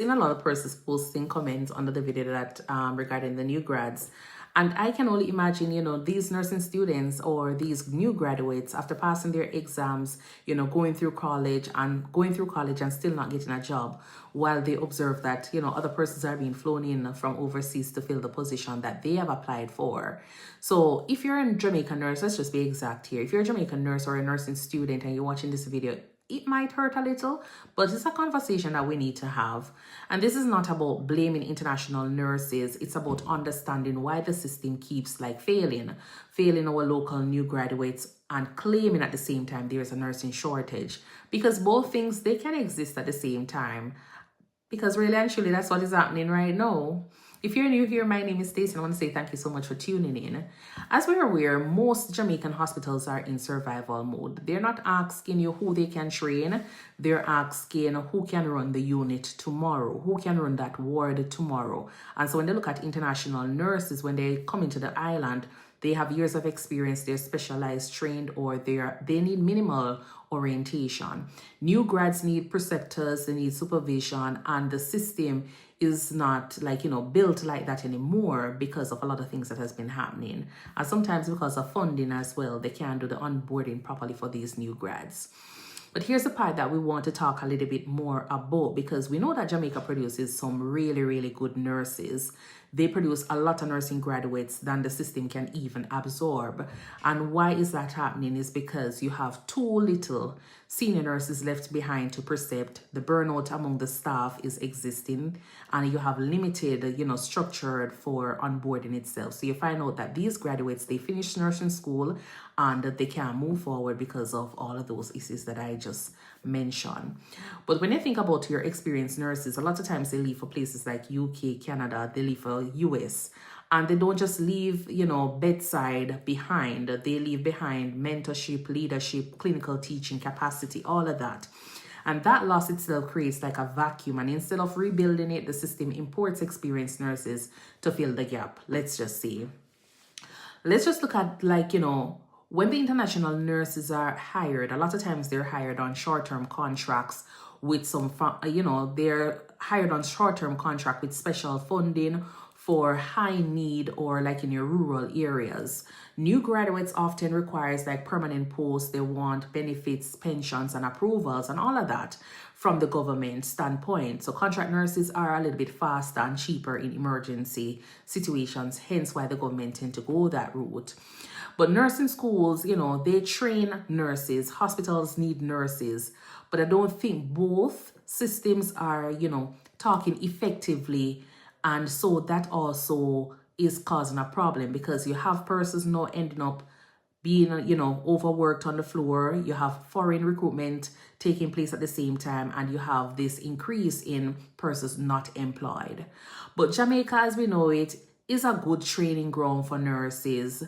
seen a lot of persons posting comments under the video that regarding the new grads. And I can only imagine, these nursing students or these new graduates after passing their exams, going through college and still not getting a job, while they observe that, other persons are being flown in from overseas to fill the position that they have applied for. So if you're a Jamaican nurse, let's just be exact here. If you're a Jamaican nurse or a nursing student and you're watching this video, it might hurt a little, but it's a conversation that we need to have. And this is not about blaming international nurses. It's about understanding why the system keeps failing our local new graduates and claiming at the same time there's a nursing shortage. Because both things, they can exist at the same time. Because really and truly, that's what is happening right now. If you're new here, my name is Stacey, and I want to say thank you so much for tuning in. As we're aware, most Jamaican hospitals are in survival mode. They're not asking you who they can train. They're asking who can run the unit tomorrow, who can run that ward tomorrow. And so when they look at international nurses, when they come into the island, they have years of experience, they're specialized, trained, or they need minimal orientation. New grads need preceptors, they need supervision, and the system is not built like that anymore because of a lot of things that has been happening. And sometimes because of funding as well, they can't do the onboarding properly for these new grads. But here's the part that we want to talk a little bit more about, because we know that Jamaica produces some really, really good nurses. They produce a lot of nursing graduates than the system can even absorb. And why is that happening is because you have too little senior nurses left behind to precept. The burnout among the staff is existing, and you have limited, structured for onboarding itself. So you find out that these graduates, they finish nursing school and they can't move forward because of all of those issues that I just mentioned. But when you think about your experienced nurses, a lot of times they leave for places like UK, Canada, they leave for US. And they don't just leave, bedside behind. They leave behind mentorship, leadership, clinical teaching capacity, all of that. And that loss itself creates like a vacuum. And instead of rebuilding it, the system imports experienced nurses to fill the gap. Let's just see. Let's just look at when the international nurses are hired, a lot of times they're hired on short-term contracts with some, they're hired on short-term contract with special funding for high need or in your rural areas. New graduates often requires permanent posts. They want benefits, pensions, and approvals and all of that from the government standpoint. So contract nurses are a little bit faster and cheaper in emergency situations, hence why the government tend to go that route. But nursing schools, they train nurses. Hospitals need nurses. But I don't think both systems are, talking effectively. And so that also is causing a problem, because you have persons now ending up being, overworked on the floor. You have foreign recruitment taking place at the same time, and you have this increase in persons not employed. But Jamaica, as we know it, is a good training ground for nurses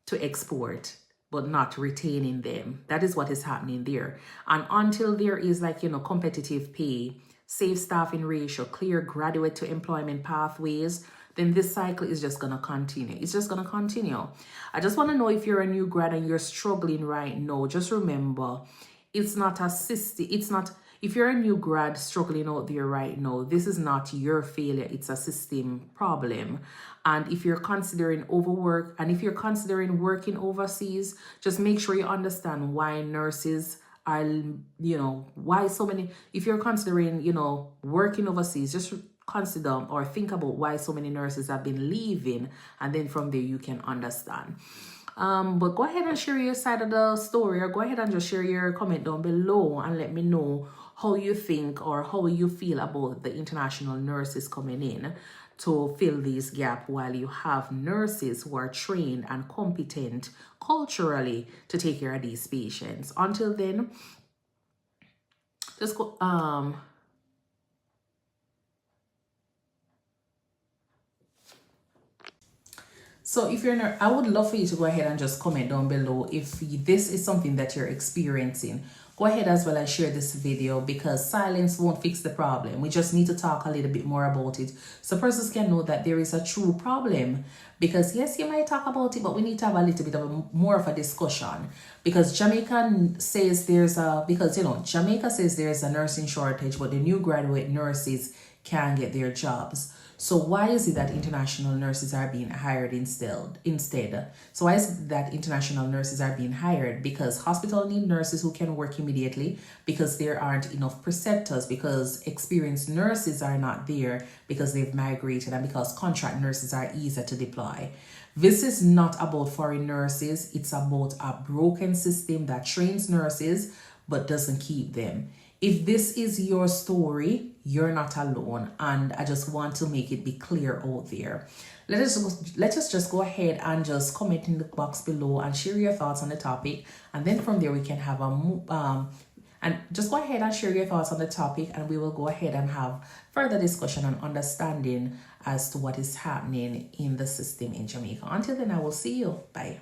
to export, but not retaining them. That is what is happening there. And until there is competitive pay, safe staffing ratio, clear graduate to employment pathways, then this cycle is just going to continue. It's just going to continue. I just want to know, if you're a new grad and you're struggling right now, just remember, it's not a system. It's not, if you're a new grad struggling out there right now, this is not your failure. It's a system problem. And if you're considering overwork, and if you're considering working overseas, just make sure you understand why nurses are, why so many, if you're considering, working overseas, just consider or think about why so many nurses have been leaving, and then from there you can understand. But go ahead and share your side of the story, or go ahead and just share your comment down below and let me know how you think or how you feel about the international nurses coming in to fill this gap, while you have nurses who are trained and competent culturally to take care of these patients. Until then, just go so if you're I would love for you to go ahead and just comment down below if this is something that you're experiencing. Go ahead as well and share this video, because silence won't fix the problem. We just need to talk a little bit more about it so persons can know that there is a true problem. Because yes, you might talk about it, but we need to have a little bit of more of a discussion. Because Jamaica says there's a nursing shortage, but the new graduate nurses can get their jobs. So why is it that international nurses are being hired instead? So why is it that international nurses are being hired? Because hospitals need nurses who can work immediately, because there aren't enough preceptors, because experienced nurses are not there because they've migrated, and because contract nurses are easier to deploy. This is not about foreign nurses. It's about a broken system that trains nurses but doesn't keep them. If this is your story, you're not alone, and I just want to make it be clear out there. Let us just go ahead and just comment in the box below and share your thoughts on the topic, and then from there we can have and just go ahead and share your thoughts on the topic, and we will go ahead and have further discussion and understanding as to what is happening in the system in Jamaica. Until then, I will see you. Bye.